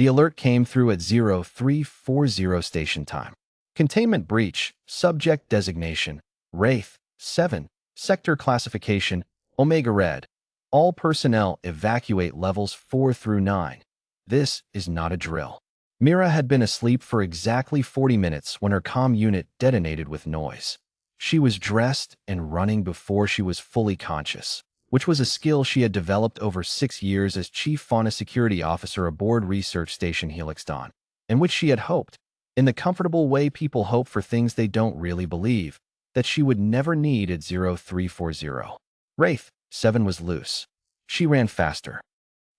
The alert came through at 0340 station time. Containment breach, subject designation, Wraith, 7, sector classification, Omega Red. All personnel evacuate levels 4 through 9. This is not a drill. Mira had been asleep for exactly 40 minutes when her comm unit detonated with noise. She was dressed and running before she was fully conscious, which was a skill she had developed over 6 years as Chief Fauna Security Officer aboard Research Station Helix Dawn, and which she had hoped, in the comfortable way people hope for things they don't really believe, that she would never need at 0340. Wraith, 7 was loose. She ran faster.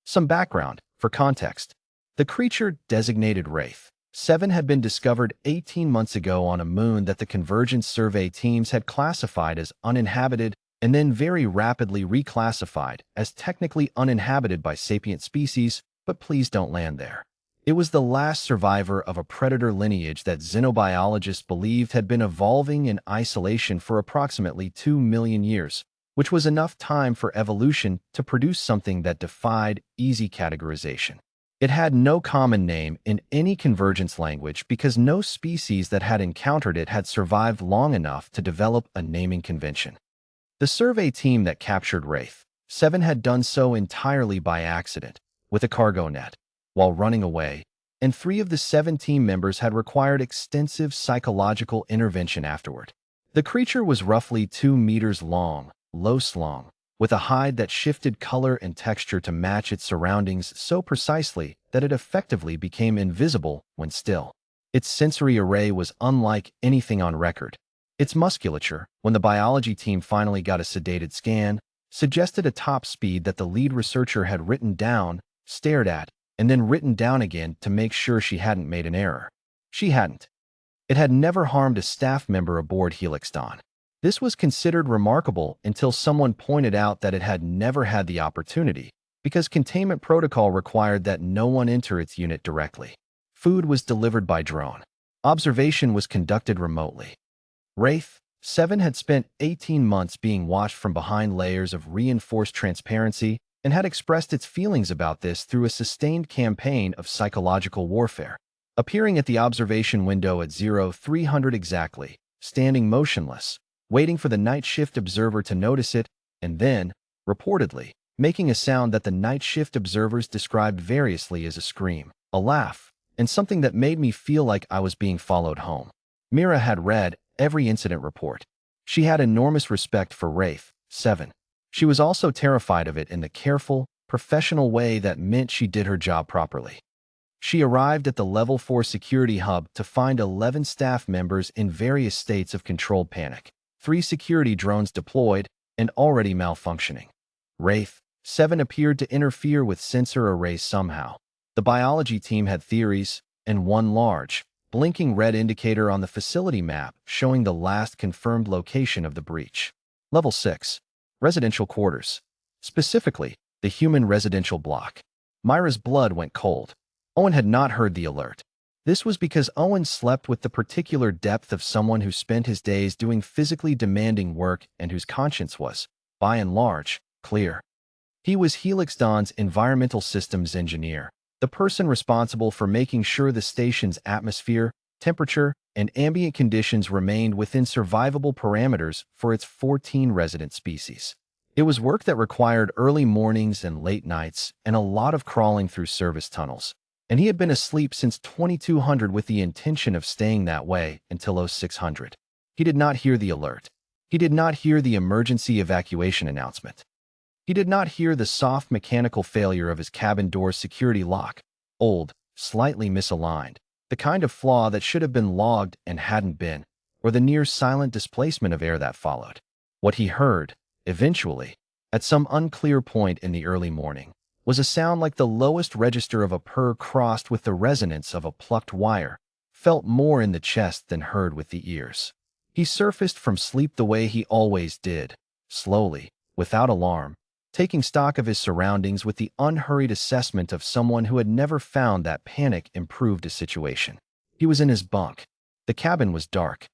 Some background, for context. The creature, designated Wraith, 7 had been discovered 18 months ago on a moon that the Convergence survey teams had classified as uninhabited and then very rapidly reclassified as technically uninhabited by sapient species, but please don't land there. It was the last survivor of a predator lineage that xenobiologists believed had been evolving in isolation for approximately 2 million years, which was enough time for evolution to produce something that defied easy categorization. It had no common name in any convergence language because no species that had encountered it had survived long enough to develop a naming convention. The survey team that captured Wraith, 7 had done so entirely by accident, with a cargo net, while running away, and 3 of the 7 team members had required extensive psychological intervention afterward. The creature was roughly 2 meters long, low-slung, with a hide that shifted color and texture to match its surroundings so precisely that it effectively became invisible when still. Its sensory array was unlike anything on record. Its musculature, when the biology team finally got a sedated scan, suggested a top speed that the lead researcher had written down, stared at, and then written down again to make sure she hadn't made an error. She hadn't. It had never harmed a staff member aboard Helix Dawn. This was considered remarkable until someone pointed out that it had never had the opportunity, because containment protocol required that no one enter its unit directly. Food was delivered by drone. Observation was conducted remotely. Wraith, 7 had spent 18 months being watched from behind layers of reinforced transparency and had expressed its feelings about this through a sustained campaign of psychological warfare. Appearing at the observation window at 0300 exactly, standing motionless, waiting for the night shift observer to notice it, and then, reportedly, making a sound that the night shift observers described variously as a scream, a laugh, and something that made me feel like I was being followed home. Mira had read every incident report. She had enormous respect for Wraith, 7. She was also terrified of it in the careful, professional way that meant she did her job properly. She arrived at the Level 4 security hub to find 11 staff members in various states of controlled panic, 3 security drones deployed, and already malfunctioning. Wraith, 7 appeared to interfere with sensor arrays somehow. The biology team had theories, and one large, blinking red indicator on the facility map showing the last confirmed location of the breach. Level 6. Residential quarters. Specifically, the human residential block. Myra's blood went cold. Owen had not heard the alert. This was because Owen slept with the particular depth of someone who spent his days doing physically demanding work and whose conscience was, by and large, clear. He was Helix Dawn's environmental systems engineer, the person responsible for making sure the station's atmosphere, temperature, and ambient conditions remained within survivable parameters for its 14 resident species. It was work that required early mornings and late nights and a lot of crawling through service tunnels. And he had been asleep since 2200 with the intention of staying that way until 0600. He did not hear the alert. He did not hear the emergency evacuation announcement. He did not hear the soft mechanical failure of his cabin door's security lock, old, slightly misaligned, the kind of flaw that should have been logged and hadn't been, or the near-silent displacement of air that followed. What he heard, eventually, at some unclear point in the early morning, was a sound like the lowest register of a purr crossed with the resonance of a plucked wire, felt more in the chest than heard with the ears. He surfaced from sleep the way he always did, slowly, without alarm, taking stock of his surroundings with the unhurried assessment of someone who had never found that panic improved a situation. He was in his bunk. The cabin was dark.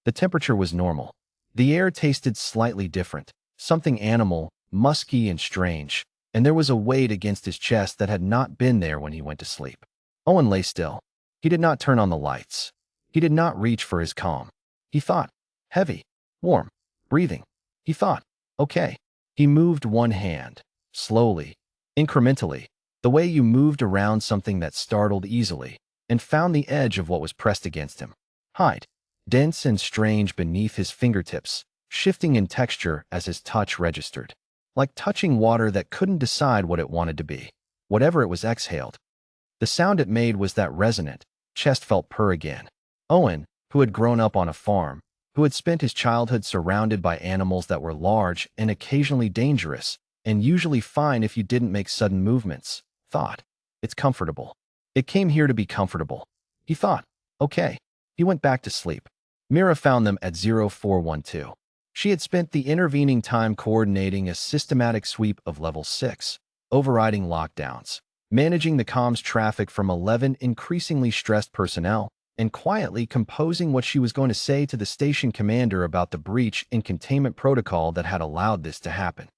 The temperature was normal. The air tasted slightly different, something animal, musky and strange, and there was a weight against his chest that had not been there when he went to sleep. Owen lay still. He did not turn on the lights. He did not reach for his calm. He thought. Heavy. Warm. Breathing. He thought. Okay. He moved one hand. Slowly. Incrementally. The way you moved around something that startled easily, and found the edge of what was pressed against him. Hide. Dense and strange beneath his fingertips, shifting in texture as his touch registered. Like touching water that couldn't decide what it wanted to be. Whatever it was exhaled. The sound it made was that resonant, chest-felt purr again. Owen, who had grown up on a farm, who had spent his childhood surrounded by animals that were large and occasionally dangerous, and usually fine if you didn't make sudden movements, thought, it's comfortable. It came here to be comfortable. He thought, okay. He went back to sleep. Mira found them at 0412. She had spent the intervening time coordinating a systematic sweep of level 6, overriding lockdowns, managing the comms traffic from 11 increasingly stressed personnel, and quietly composing what she was going to say to the station commander about the breach in containment protocol that had allowed this to happen.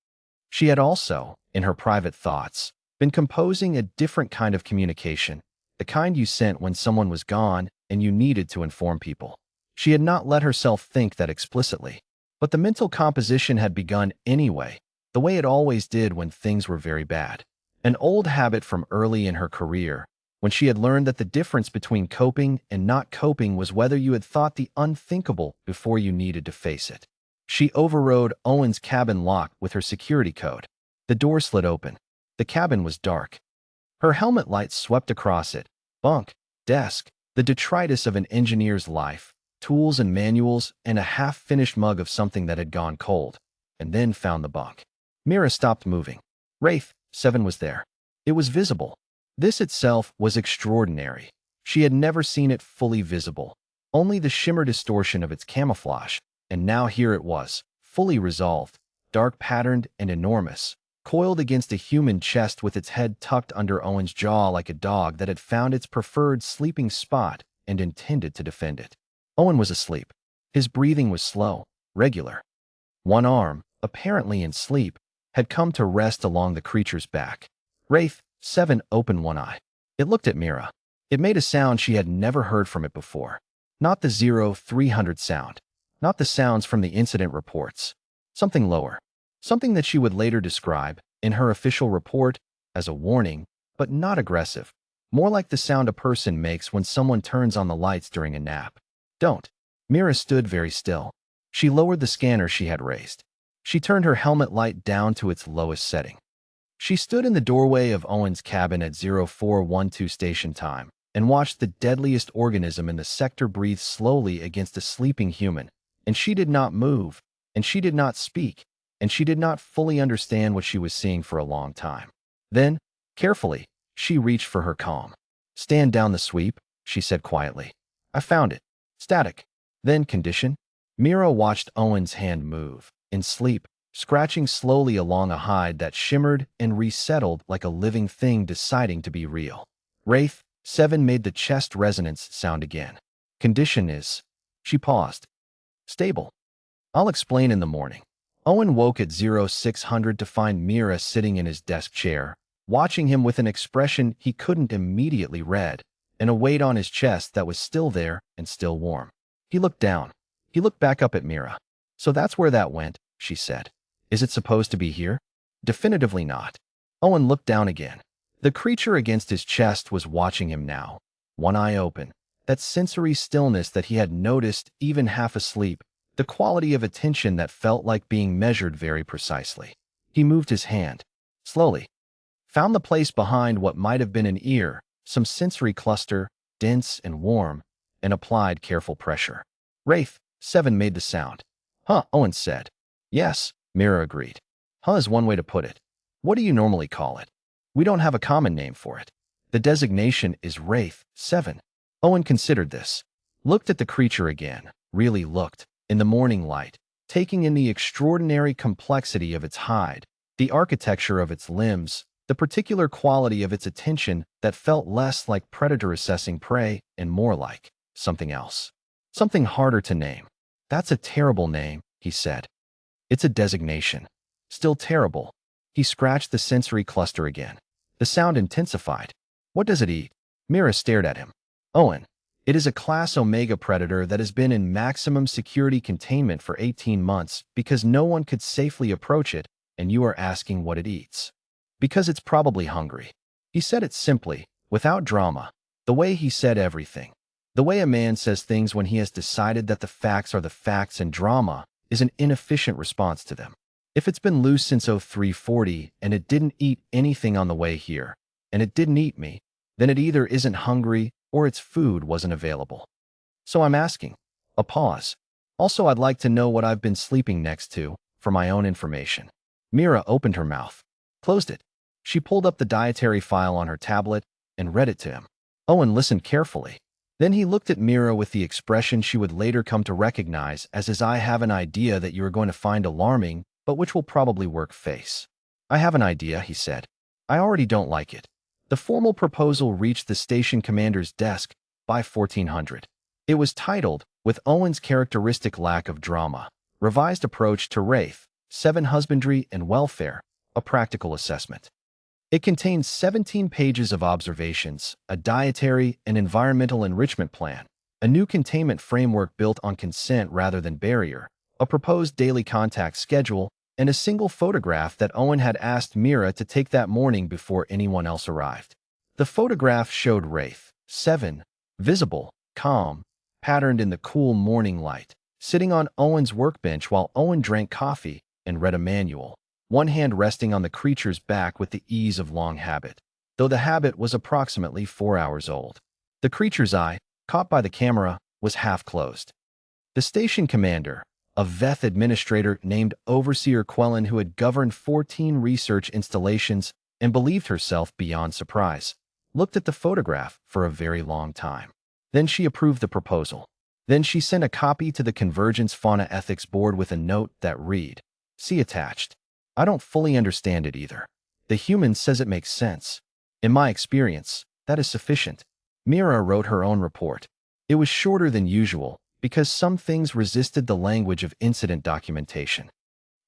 She had also, in her private thoughts, been composing a different kind of communication, the kind you sent when someone was gone and you needed to inform people. She had not let herself think that explicitly, but the mental composition had begun anyway, the way it always did when things were very bad. An old habit from early in her career, when she had learned that the difference between coping and not coping was whether you had thought the unthinkable before you needed to face it. She overrode Owen's cabin lock with her security code. The door slid open. The cabin was dark. Her helmet light swept across it. Bunk, desk, the detritus of an engineer's life, tools and manuals, and a half-finished mug of something that had gone cold, and then found the bunk. Mira stopped moving. Wraith 7 was there. It was visible. This itself was extraordinary. She had never seen it fully visible, only the shimmer distortion of its camouflage, and now here it was, fully resolved, dark-patterned and enormous, coiled against a human chest with its head tucked under Owen's jaw like a dog that had found its preferred sleeping spot and intended to defend it. Owen was asleep. His breathing was slow, regular. One arm, apparently in sleep, had come to rest along the creature's back. Wraith 7 opened one eye. It looked at Mira. It made a sound she had never heard from it before. Not the 0300 sound. Not the sounds from the incident reports. Something lower. Something that she would later describe, in her official report, as a warning, but not aggressive. More like the sound a person makes when someone turns on the lights during a nap. Don't. Mira stood very still. She lowered the scanner she had raised. She turned her helmet light down to its lowest setting. She stood in the doorway of Owen's cabin at 0412 station time and watched the deadliest organism in the sector breathe slowly against a sleeping human, and she did not move, and she did not speak, and she did not fully understand what she was seeing for a long time. Then, carefully, she reached for her calm. Stand down the sweep, she said quietly. I found it. Static. Then condition. Mira watched Owen's hand move, in sleep, scratching slowly along a hide that shimmered and resettled like a living thing deciding to be real. Wraith 7 made the chest resonance sound again. Condition is. She paused. Stable. I'll explain in the morning. Owen woke at 0600 to find Mira sitting in his desk chair, watching him with an expression he couldn't immediately read, and a weight on his chest that was still there and still warm. He looked down. He looked back up at Mira. So that's where that went, she said. Is it supposed to be here? Definitively not. Owen looked down again. The creature against his chest was watching him now, one eye open. That sensory stillness that he had noticed even half asleep, the quality of attention that felt like being measured very precisely. He moved his hand, slowly, found the place behind what might have been an ear, some sensory cluster, dense and warm, and applied careful pressure. Wraith 7 made the sound. Huh, Owen said. Yes, Mira agreed. Huh is one way to put it. What do you normally call it? We don't have a common name for it. The designation is Wraith 7. Owen considered this, looked at the creature again, really looked, in the morning light, taking in the extraordinary complexity of its hide, the architecture of its limbs, the particular quality of its attention that felt less like predator assessing prey and more like something else. Something harder to name. That's a terrible name, he said. It's a designation. Still terrible. He scratched the sensory cluster again. The sound intensified. What does it eat? Mira stared at him. Owen, it is a Class Omega predator that has been in maximum security containment for 18 months because no one could safely approach it, and you are asking what it eats. Because it's probably hungry. He said it simply, without drama, the way he said everything. The way a man says things when he has decided that the facts are the facts and drama is an inefficient response to them. If it's been loose since 0340 and it didn't eat anything on the way here, and it didn't eat me, then it either isn't hungry or its food wasn't available. So I'm asking. A pause. Also, I'd like to know what I've been sleeping next to, for my own information. Mira opened her mouth, closed it. She pulled up the dietary file on her tablet and read it to him. Owen listened carefully. Then he looked at Mira with the expression she would later come to recognize as his "I have an idea that you are going to find alarming, but which will probably work" face. "I have an idea," he said. "I already don't like it." The formal proposal reached the station commander's desk by 1400. It was titled, with Owen's characteristic lack of drama, Revised Approach to Wraith, 7 Husbandry and Welfare, a Practical Assessment. It contains 17 pages of observations, a dietary and environmental enrichment plan, a new containment framework built on consent rather than barrier, a proposed daily contact schedule, and a single photograph that Owen had asked Mira to take that morning before anyone else arrived. The photograph showed Wraith, 7, visible, calm, patterned in the cool morning light, sitting on Owen's workbench while Owen drank coffee and read a manual, one hand resting on the creature's back with the ease of long habit, though the habit was approximately 4 hours old. The creature's eye, caught by the camera, was half closed. The station commander, a Veth administrator named Overseer Quellen who had governed 14 research installations and believed herself beyond surprise, looked at the photograph for a very long time. Then she approved the proposal. Then she sent a copy to the Convergence Fauna Ethics Board with a note that read, "See attached. I don't fully understand it either. The human says it makes sense. In my experience, that is sufficient." Mira wrote her own report. It was shorter than usual because some things resisted the language of incident documentation.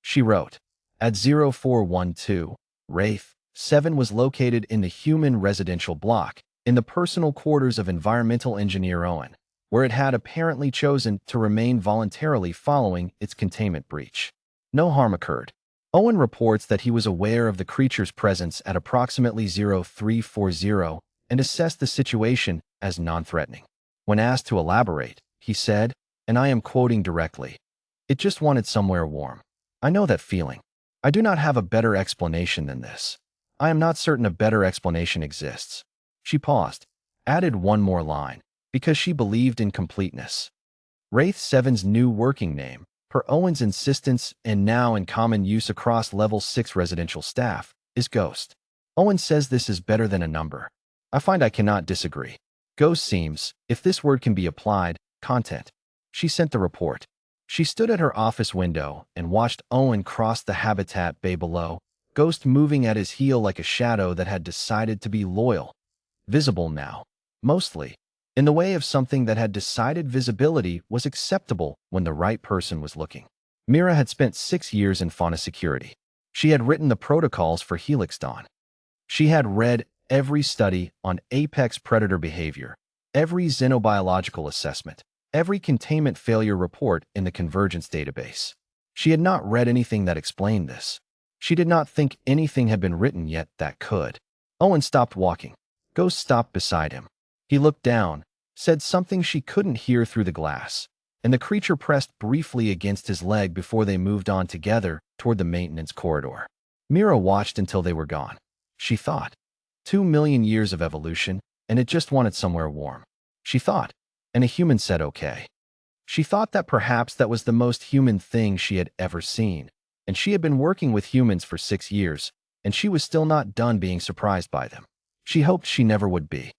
She wrote, at 0412, Wraith 7 was located in the human residential block, in the personal quarters of environmental engineer Owen, where it had apparently chosen to remain voluntarily following its containment breach. No harm occurred. Owen reports that he was aware of the creature's presence at approximately 0340 and assessed the situation as non-threatening. When asked to elaborate, he said, and I am quoting directly, "It just wanted somewhere warm. I know that feeling. I do not have a better explanation than this. I am not certain a better explanation exists." She paused, added one more line, because she believed in completeness. Wraith 7's new working name, per Owen's insistence and now in common use across Level 6 residential staff, is Ghost. Owen says this is better than a number. I find I cannot disagree. Ghost seems, if this word can be applied, content. She sent the report. She stood at her office window and watched Owen cross the habitat bay below, Ghost moving at his heel like a shadow that had decided to be loyal. Visible now, mostly, in the way of something that had decided visibility was acceptable when the right person was looking. Mira had spent 6 years in fauna security. She had written the protocols for Helix Dawn. She had read every study on apex predator behavior, every xenobiological assessment, every containment failure report in the Convergence database. She had not read anything that explained this. She did not think anything had been written yet that could. Owen stopped walking. Ghost stopped beside him. He looked down, said something she couldn't hear through the glass, and the creature pressed briefly against his leg before they moved on together toward the maintenance corridor. Mira watched until they were gone. She thought, 2 million years of evolution, and it just wanted somewhere warm. She thought, and a human said okay. She thought that perhaps that was the most human thing she had ever seen, and she had been working with humans for 6 years, and she was still not done being surprised by them. She hoped she never would be.